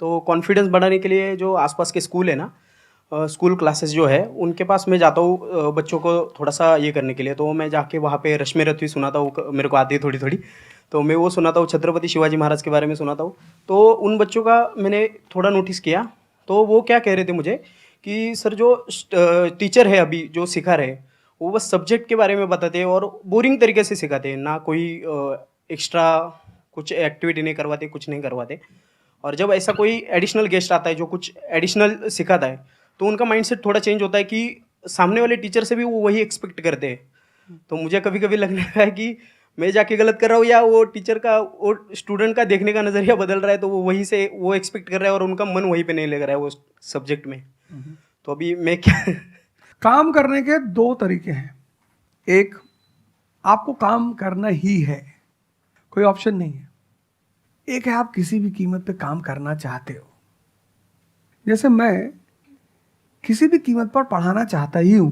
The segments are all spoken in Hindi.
तो कॉन्फिडेंस बढ़ाने के लिए जो आसपास के स्कूल है ना, स्कूल क्लासेस जो है उनके पास मैं जाता हूँ बच्चों को थोड़ा सा ये करने के लिए। तो मैं जाके वहाँ पे रश्मि रथी सुनाता हूँ, मेरे को आती है थोड़ी थोड़ी, तो मैं वो सुनाता हूँ, छत्रपति शिवाजी महाराज के बारे में सुनाता हूँ। तो उन बच्चों का मैंने थोड़ा नोटिस किया, तो वो क्या कह रहे थे मुझे कि सर जो टीचर है अभी जो सिखा रहे हैं वो बस सब्जेक्ट के बारे में बताते हैं और बोरिंग तरीके से सिखाते हैं, ना कोई एक्स्ट्रा कुछ एक्टिविटी नहीं करवाते, कुछ नहीं करवाते। और जब ऐसा कोई एडिशनल गेस्ट आता है जो कुछ एडिशनल सिखाता है तो उनका माइंडसेट थोड़ा चेंज होता है कि सामने वाले टीचर से भी वो वही एक्सपेक्ट करते हैं। तो मुझे कभी कभी लगने लगा है कि मैं जाके गलत कर रहा हूँ या वो टीचर का वो स्टूडेंट का देखने का नज़रिया बदल रहा है, तो वो वहीं से वो एक्सपेक्ट कर रहा है और उनका मन वहीं पे नहीं लग रहा है वो सब्जेक्ट में। तो अभी मैं क्या काम करने के दो तरीके हैं। एक, आपको काम करना ही है, कोई ऑप्शन नहीं है। एक है आप किसी भी कीमत पे काम करना चाहते हो। जैसे मैं किसी भी कीमत पर पढ़ाना चाहता ही हूं।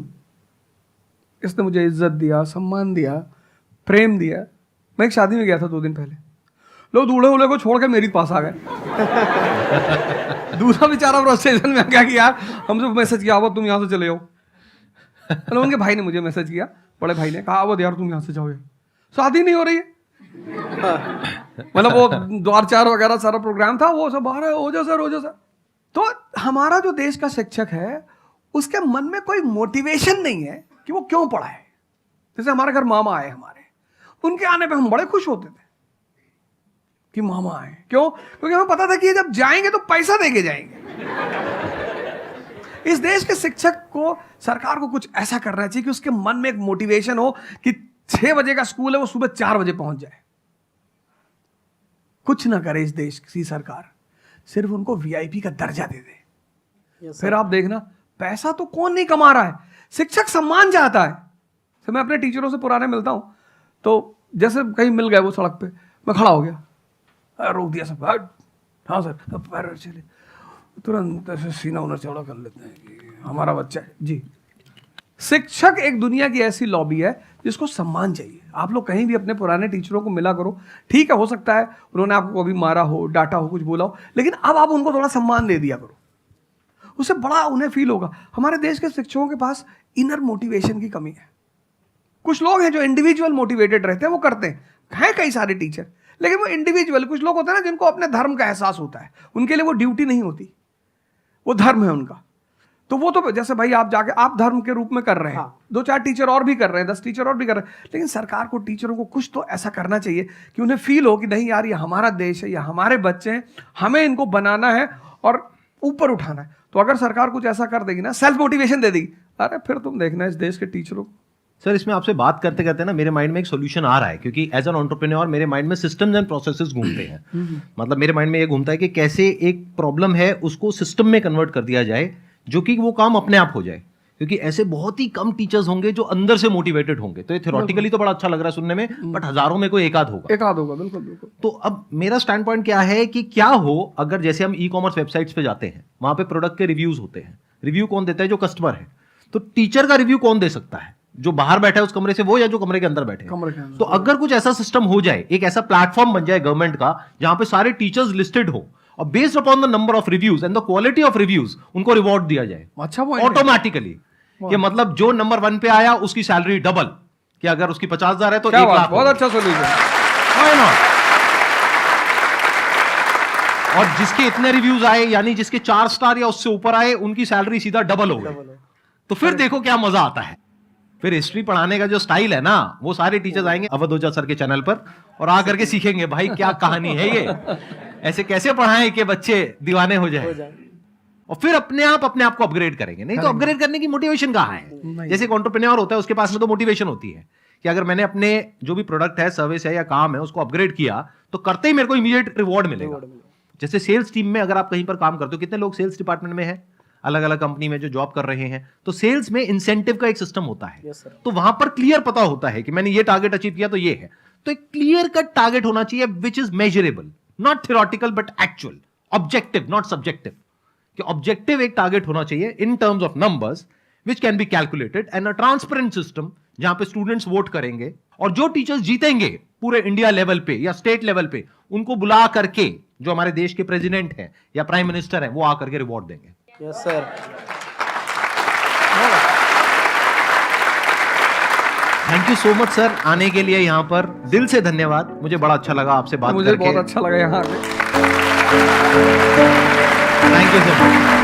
इसने मुझे इज्जत दिया, सम्मान दिया, प्रेम दिया। मैं एक शादी में गया था 2 दिन पहले, लोग दूल्हे उल्हे को छोड़ के मेरे पास आ गए। दूसरा बेचारा फ्रस्ट्रेशन में आ गया कि यार हमसे मैसेज किया हुआ तुम यहाँ से चले जाओ। मतलब उनके भाई ने मुझे मैसेज किया, बड़े भाई ने कहा वो यार तुम यहाँ से जाओ, शादी नहीं हो रही है। मतलब वो द्वार चार वगैरह सारा प्रोग्राम था, वो सब बाहर हो जा सर। तो हमारा जो देश का शिक्षक है उसके मन में कोई मोटिवेशन नहीं है कि वो क्यों पढ़ाए। जैसे हमारे घर मामा आए, हमारे उनके आने पे हम बड़े खुश होते थे कि मामा आए। क्यों? क्योंकि हमें पता था कि जब जाएंगे तो पैसा देके जाएंगे। इस देश के शिक्षक को, सरकार को कुछ ऐसा करना चाहिए कि उसके मन में एक मोटिवेशन हो कि 6 बजे का स्कूल है, वो सुबह 4 बजे पहुंच जाए। कुछ ना करे इस देश की सरकार, सिर्फ उनको वीआईपी का दर्जा दे दे। फिर आप देखना, पैसा तो कौन नहीं कमा रहा है, शिक्षक सम्मान चाहता है। तो मैं अपने टीचरों से पुराने मिलता हूं, तो जैसे कहीं मिल गए वो सड़क पे, मैं खड़ा हो गया, रोक दिया सब, हाँ सर, पैर चले, तुरंत ऐसे सीना उन्हें चौड़ा कर लेते हैं कि हमारा बच्चा है जी। शिक्षक एक दुनिया की ऐसी लॉबी है जिसको सम्मान चाहिए। आप लोग कहीं भी अपने पुराने टीचरों को मिला करो, ठीक है, हो सकता है उन्होंने आपको कभी मारा हो, डांटा हो, कुछ बोला हो, लेकिन अब आप उनको थोड़ा सम्मान दे दिया करो, उससे बड़ा उन्हें फील होगा। हमारे देश के शिक्षकों के पास इनर मोटिवेशन की कमी है। कुछ लोग हैं जो इंडिविजुअल मोटिवेटेड रहते हैं, वो करते हैं कई सारे टीचर, लेकिन वो इंडिविजुअल। कुछ लोग होते हैं ना जिनको अपने धर्म का एहसास होता है, उनके लिए वो ड्यूटी नहीं होती, वो धर्म है उनका। तो वो तो जैसे भाई आप जाके आप धर्म के रूप में कर रहे हैं, हाँ। 2-4 टीचर और भी कर रहे हैं, 10 टीचर और भी कर रहे हैं, लेकिन सरकार को, टीचरों को कुछ तो ऐसा करना चाहिए कि उन्हें फील हो कि नहीं यार ये हमारा देश है, ये हमारे बच्चे हैं, हमें इनको बनाना है और ऊपर उठाना है। तो अगर सरकार कुछ ऐसा कर देगी ना, सेल्फ मोटिवेशन दे देगी, अरे फिर तुम देखना इस देश के टीचरों को। सर इसमें आपसे बात करते करते ना मेरे माइंड में एक सॉल्यूशन आ रहा है, क्योंकि एज एन एंटरप्रेन्योर मेरे माइंड में सिस्टम्स एंड प्रोसेसेस घूमते हैं। मतलब मेरे माइंड में ये घूमता है कि कैसे एक प्रॉब्लम है उसको सिस्टम में कन्वर्ट कर दिया जाए, जो कि वो काम अपने आप हो जाए। क्योंकि ऐसे बहुत ही कम टीचर्स होंगे जो अंदर से मोटिवेटेड होंगे। तो ये थ्योरेटिकली तो बड़ा अच्छा लग रहा है सुनने में, बट हजारों में कोई एक आध होगा। बिल्कुल। तो अब मेरा स्टैंड पॉइंट क्या है कि क्या हो अगर जैसे हम ई-कॉमर्स वेबसाइट्स पे जाते हैं, वहां पे प्रोडक्ट के रिव्यूज होते हैं। रिव्यू कौन देता है? जो कस्टमर है। तो टीचर का रिव्यू कौन दे सकता है? जो बाहर बैठा है उस कमरे से वो, या जो कमरे के अंदर बैठे हैं। तो अगर कुछ ऐसा सिस्टम हो जाए, एक ऐसा प्लेटफॉर्म बन जाए गवर्नमेंट का जहां पे सारे टीचर्स लिस्टेड हो और based upon the number of reviews and the quality of reviews उनको रिवॉर्ड दिया जाए ऑटोमेटिकली। कि मतलब जो नंबर 1 पे आया उसकी सैलरी डबल, कि अगर उसकी 50,000 है तो 1 लाख। बहुत अच्छा सोल्यूशन। और जिसके इतने रिव्यूज आए, यानी जिसके 4 स्टार या उससे ऊपर आए, उनकी सैलरी सीधा डबल हो गई। तो फिर देखो क्या मजा आता है। फिर हिस्ट्री पढ़ाने का जो स्टाइल है ना, वो सारे टीचर्स आएंगे अवध ओझा सर के चैनल पर और आकर के सीखेंगे भाई क्या कहानी है ये, ऐसे कैसे पढ़ाएं कि बच्चे दीवाने हो जाए। और फिर अपने आप को अपग्रेड करेंगे। नहीं तो अपग्रेड करने की मोटिवेशन कहां है? जैसे एक एंटरप्रेन्योर होता है, उसके पास में तो मोटिवेशन होती है कि अगर मैंने अपने जो भी प्रोडक्ट है, सर्विस है या काम है, उसको अपग्रेड किया तो करते ही मेरे को इमीडिएट रिवॉर्ड मिलेगा। जैसे सेल्स टीम में अगर आप कहीं पर काम करते हो, कितने लोग सेल्स डिपार्टमेंट में है, अलग अलग कंपनी में जो जॉब कर रहे हैं, तो सेल्स में इंसेंटिव का एक सिस्टम होता है। तो वहां पर क्लियर पता होता है कि मैंने ये टारगेट अचीव किया तो ये है। तो एक क्लियर कट टारगेट होना चाहिए which is measurable, not theoretical but actual, objective not subjective. कि ऑब्जेक्टिव एक टारगेट होना चाहिए in terms of numbers which can be calculated, and a transparent system जहां पे स्टूडेंट्स वोट करेंगे और जो टीचर्स जीतेंगे पूरे इंडिया लेवल पे या स्टेट लेवल पे, उनको बुला करके जो हमारे देश के प्रेसिडेंट हैं या प्राइम मिनिस्टर हैं वो आकर के रिवॉर्ड देंगे। Yes sir. Thank you so much sir आने के लिए यहाँ पर, दिल से धन्यवाद। मुझे बड़ा अच्छा लगा आपसे बात मुझे करके। बहुत अच्छा लगा यहाँ आके। Thank you so much.